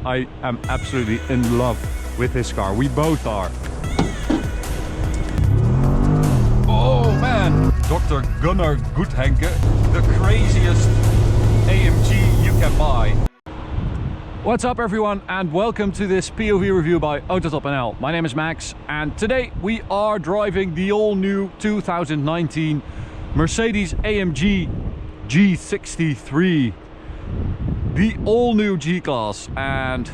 I am absolutely in love with this car. We both are. Oh man, Dr. Gunnar Goodhenke, the craziest AMG you can buy. What's up everyone, and welcome to this POV review by AutoTopNL. My name is Max, and today we are driving the all-new 2019 Mercedes-AMG G63. The all-new G-Class, and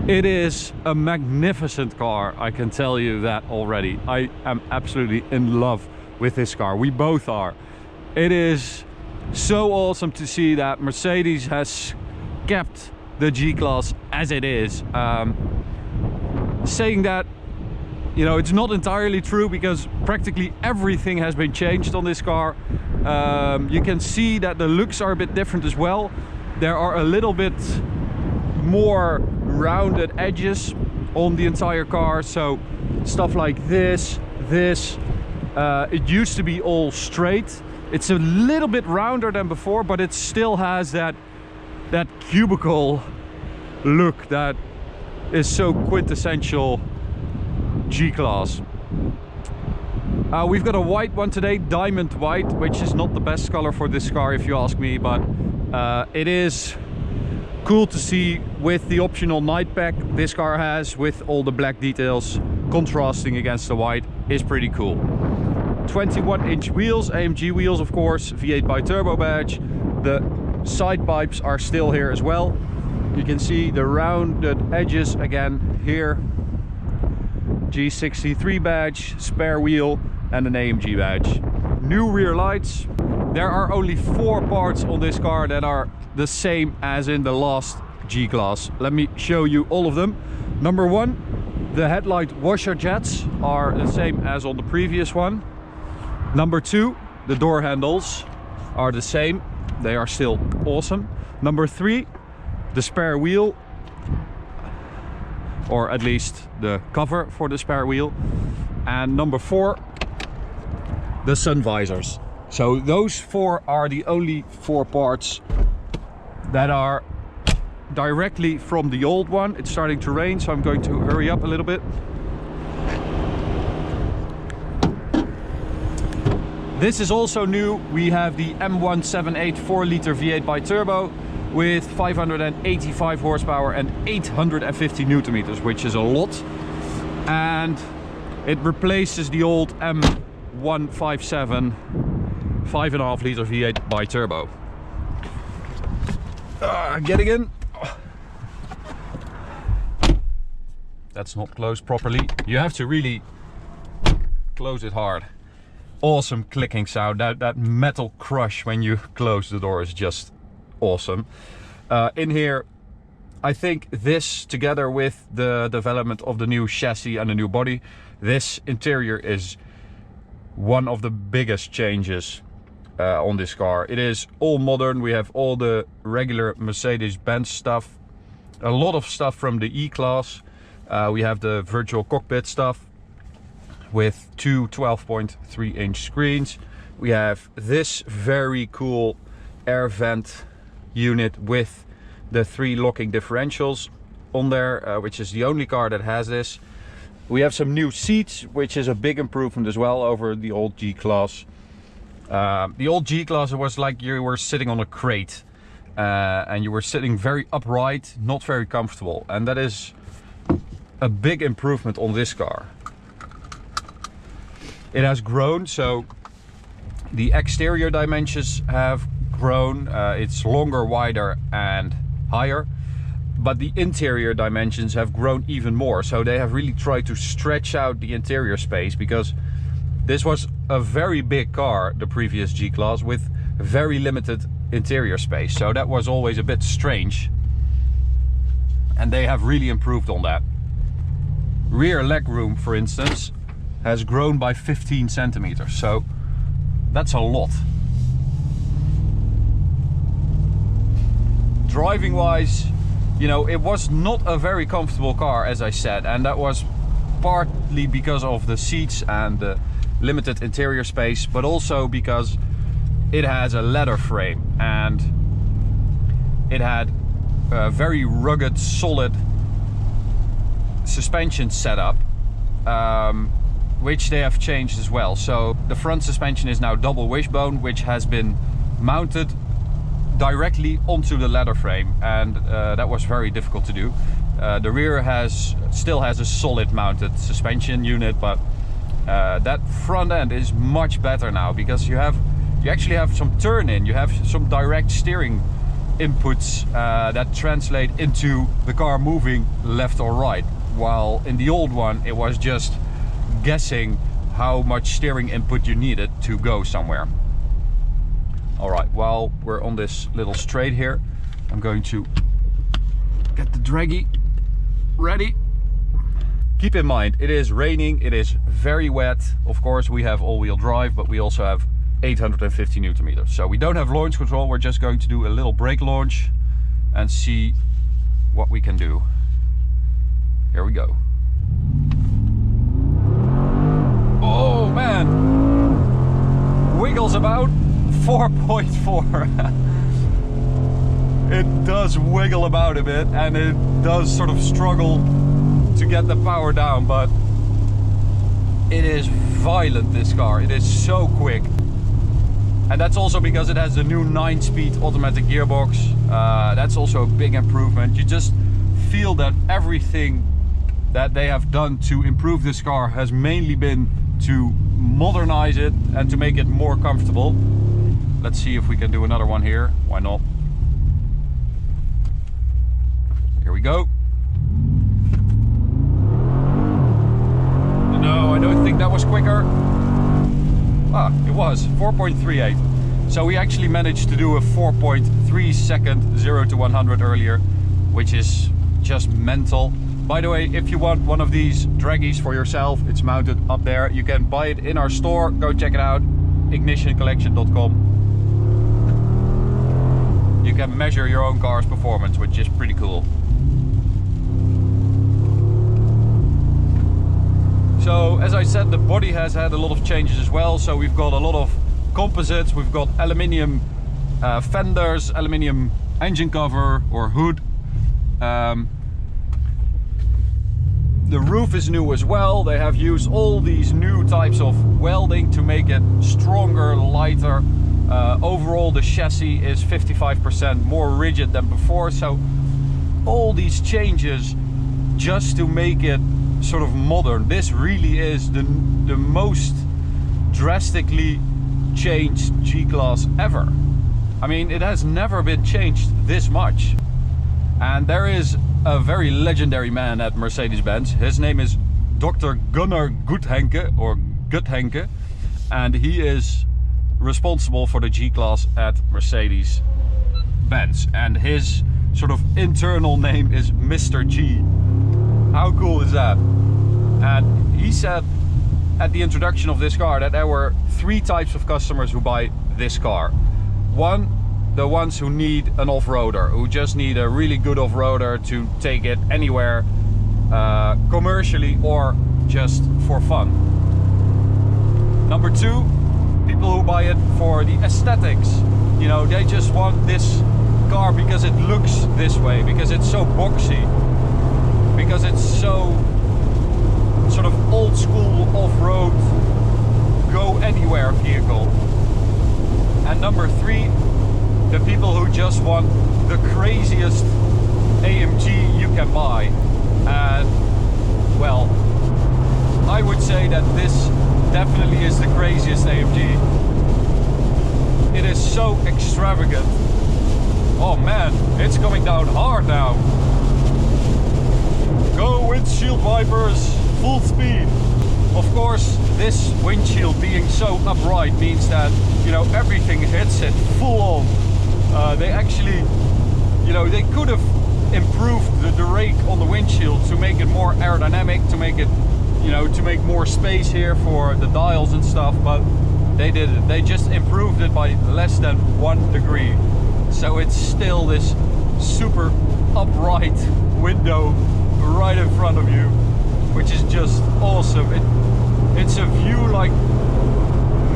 it is a magnificent car, I can tell you that already. I am absolutely in love with this car. We both are. It is so awesome to see that Mercedes has kept the G-Class as it is. Saying that, you know, it's not entirely true because practically everything has been changed on this car. You can see that the looks are a bit different as well. There are a little bit more rounded edges on the entire car, so stuff like this. It used to be all straight. It's a little bit rounder than before, but it still has that cubicle look that is so quintessential G-Class. We've got a white one today, diamond white, which is not the best color for this car if you ask me, but it is cool to see with the optional night pack this car has, with all the black details contrasting against the white, is pretty cool. 21-inch wheels, AMG wheels of course, V8 bi-turbo badge. The side pipes are still here as well. You can see the rounded edges again here. G63 badge, spare wheel, and an AMG badge. New rear lights. There are only 4 parts on this car that are the same as in the last G-Class. Let me show you all of them. Number 1, the headlight washer jets are the same as on the previous one. Number 2, the door handles are the same. They are still awesome. Number 3, the spare wheel, or at least the cover for the spare wheel. And number 4, the sun visors. So those 4 are the only 4 parts that are directly from the old one. It's starting to rain, so I'm going to hurry up a little bit. This is also new. We have the M178 4-liter V8 bi-turbo with 585 horsepower and 850 newton meters, which is a lot. And it replaces the old M157 5.5-liter V8 bi-turbo. Getting in. That's not closed properly. You have to really close it hard. Awesome clicking sound. That metal crush when you close the door is just awesome. In here, I think this, together with the development of the new chassis and the new body, this interior is one of the biggest changes on this car. It is all modern. We have all the regular Mercedes-Benz stuff, a lot of stuff from the E-Class. We have the virtual cockpit stuff with 2 12.3-inch screens. We have this very cool air vent unit with the 3 locking differentials on there, which is the only car that has this. We have some new seats, which is a big improvement as well over the old G-Class. The old G-Class was like you were sitting on a crate, and you were sitting very upright, not very comfortable, and that is a big improvement on this car. It has grown, so the exterior dimensions have grown. It's longer, wider and higher, but the interior dimensions have grown even more. So they have really tried to stretch out the interior space, because this was a very big car, the previous G-Class, with very limited interior space. So that was always a bit strange, and they have really improved on that. Rear leg room, for instance, has grown by 15 centimeters, so that's a lot. Driving wise, you know, it was not a very comfortable car, as I said, and that was partly because of the seats and the limited interior space, but also because it has a leather frame and it had very rugged, solid suspension setup, which they have changed as well. So the front suspension is now double wishbone, which has been mounted directly onto the leather frame, and that was very difficult to do. The rear still has a solid mounted suspension unit, but that front end is much better now, because you actually have some turn-in, you have some direct steering inputs that translate into the car moving left or right, while in the old one it was just guessing how much steering input you needed to go somewhere. All right, while we're on this little straight here, I'm going to get the draggy ready. Keep in mind, it is raining, it is very wet. Of course, we have all-wheel drive, but we also have 850 Newton meters. So we don't have launch control. We're just going to do a little brake launch and see what we can do. Here we go. Oh man, wiggles about 4.4. It does wiggle about a bit, and it does sort of struggle to get the power down, but it is violent, this car. It is so quick. And that's also because it has the new 9-speed automatic gearbox. That's also a big improvement. You just feel that everything that they have done to improve this car has mainly been to modernize it and to make it more comfortable. Let's see if we can do another one here. Why not? Here we go. No, I don't think that was quicker. Ah, it was 4.38. So we actually managed to do a 4.3 second 0 to 100 earlier, which is just mental. By the way, if you want one of these draggies for yourself, it's mounted up there. You can buy it in our store. Go check it out, ignitioncollection.com. You can measure your own car's performance, which is pretty cool. So as I said, the body has had a lot of changes as well. So we've got a lot of composites, we've got aluminium fenders, aluminium engine cover or hood. The roof is new as well. They have used all these new types of welding to make it stronger, lighter. Overall the chassis is 55% more rigid than before. So all these changes just to make it sort of modern. This really is the most drastically changed G-Class ever. I mean, it has never been changed this much. And there is a very legendary man at Mercedes-Benz. His name is Dr. Gunnar Guthenke, or Guthenke, and he is responsible for the G-Class at Mercedes-Benz. And his sort of internal name is Mr. G. How cool is that? And he said at the introduction of this car that there were 3 types of customers who buy this car. One, the ones who need an off-roader, who just need a really good off-roader to take it anywhere, commercially or just for fun. Number 2, people who buy it for the aesthetics. You know, they just want this car because it looks this way, because it's so boxy, because it's so sort of old school off-road, go anywhere vehicle. And number 3, the people who just want the craziest AMG you can buy. And well, I would say that this definitely is the craziest AMG. It is so extravagant. Oh man, it's coming down hard now. Go windshield wipers, full speed. Of course, this windshield being so upright means that, you know, everything hits it full on. They actually, you know, they could have improved the rake on the windshield to make it more aerodynamic, to make it, you know, to make more space here for the dials and stuff, but they didn't. They just improved it by less than 1 degree. So it's still this super upright window right in front of you, which is just awesome. It's a view like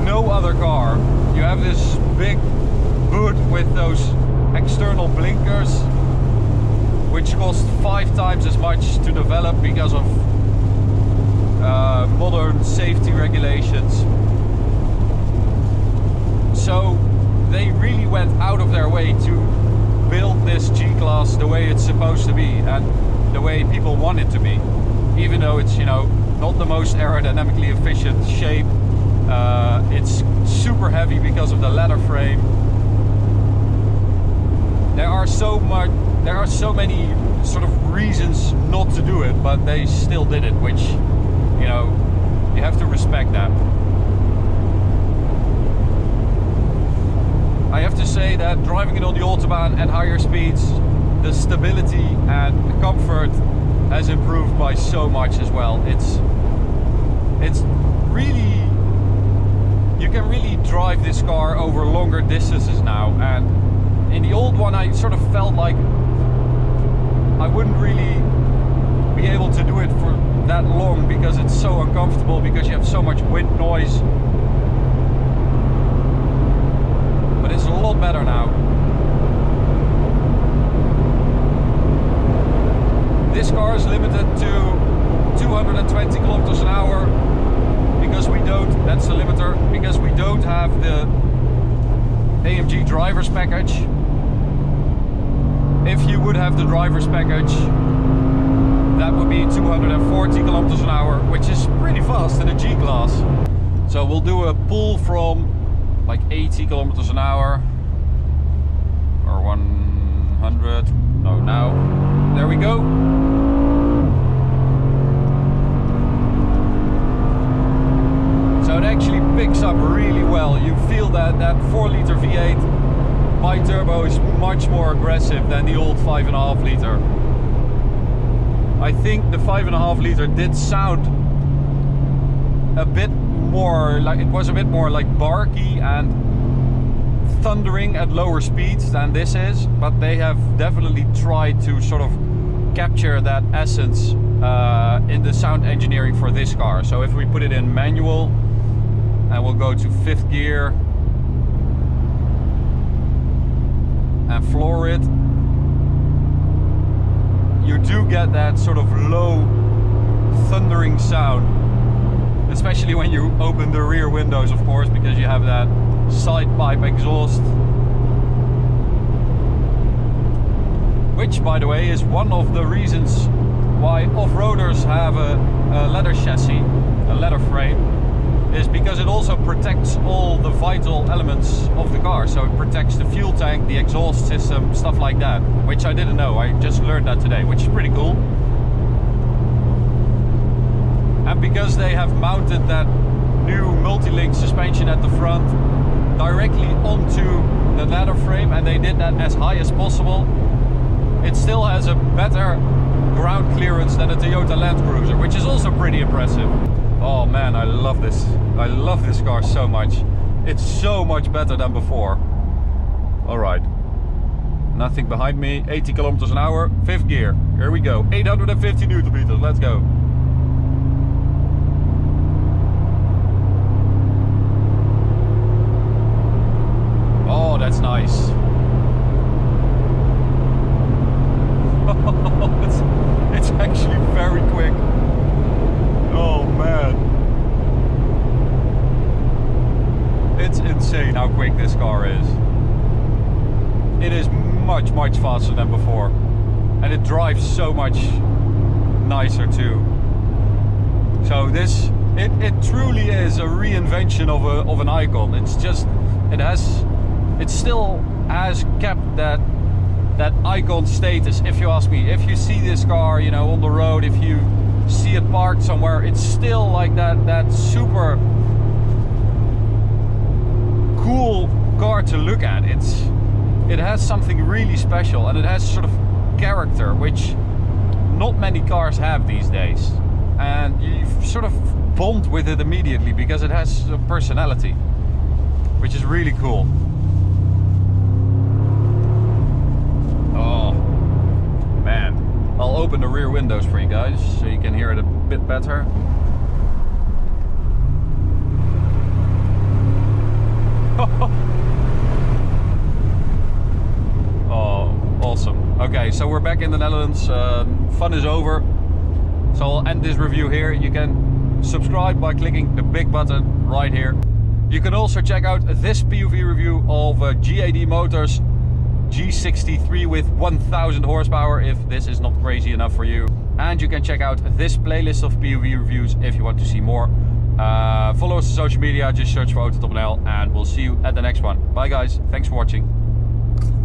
no other car. You have this big hood with those external blinkers. which cost 5 times as much to develop because of modern safety regulations. So they really went out of their way to build this G-Class the way it's supposed to be and the way people want it to be. Even though it's, you know, not the most aerodynamically efficient shape, it's super heavy because of the leather frame. There are so many sort of reasons not to do it, but they still did it, which, you know, you have to respect that. I have to say that driving it on the Autobahn at higher speeds, the stability and the comfort has improved by so much as well. It's really, you can really drive this car over longer distances now, and in the old one I sort of felt like I wouldn't really be able to do it for that long because it's so uncomfortable, because you have so much wind noise. But it's a lot better now. This car is limited to 220 kilometers an hour because we don't, that's the limiter, because we don't have the AMG driver's package. If you would have the driver's package, that would be 240 kilometers an hour, which is pretty fast in a G-Class. So we'll do a pull from like 80 kilometers an hour or 100. No, now there we go. So it actually picks up really well. You feel that 4-liter V8 bi-turbo is much more aggressive than the old 5.5 liter. I think the 5.5 liter did sound a bit more like, it was a bit more like barky and thundering at lower speeds than this is, but they have definitely tried to sort of capture that essence in the sound engineering for this car. So if we put it in manual and we'll go to 5th gear and floor it, you do get that sort of low thundering sound, especially when you open the rear windows, of course, because you have that side pipe exhaust, which, by the way, is one of the reasons why off-roaders have a leather chassis, a leather frame, is because it also protects all the vital elements of the car. So it protects the fuel tank, the exhaust system, stuff like that, which I didn't know. I just learned that today, which is pretty cool. And because they have mounted that new multi-link suspension at the front directly onto the leather frame, and they did that as high as possible, it still has a better ground clearance than a Toyota Land Cruiser, which is also pretty impressive. Oh man, I love this. I love this car so much. It's so much better than before. Alright. Nothing behind me. 80 kilometers an hour. 5th gear. Here we go. 850 Newton meters. Let's go. Oh, that's nice. it's actually very quick. Oh man, it's insane how quick this car is. It is much faster than before, and it drives so much nicer too. So this, it truly is a reinvention of an icon. It's just, it still has kept that icon status, if you ask me. If you see this car, you know, on the road, if you see it parked somewhere, it's still like that super cool car to look at. It has something really special, and it has sort of character, which not many cars have these days, and you sort of bond with it immediately because it has a personality, which is really cool. Oh man, I'll open the rear windows for you guys so you can hear it a bit better. Oh, Awesome. Okay, so we're back in the Netherlands. Fun is over. So I'll end this review here. You can subscribe by clicking the big button right here. You can also check out this POV review of GAD Motors G63 with 1000 horsepower if this is not crazy enough for you. And you can check out this playlist of POV reviews if you want to see more. Follow us on social media, just search for AutoTopNL, and we'll see you at the next one. Bye guys, thanks for watching.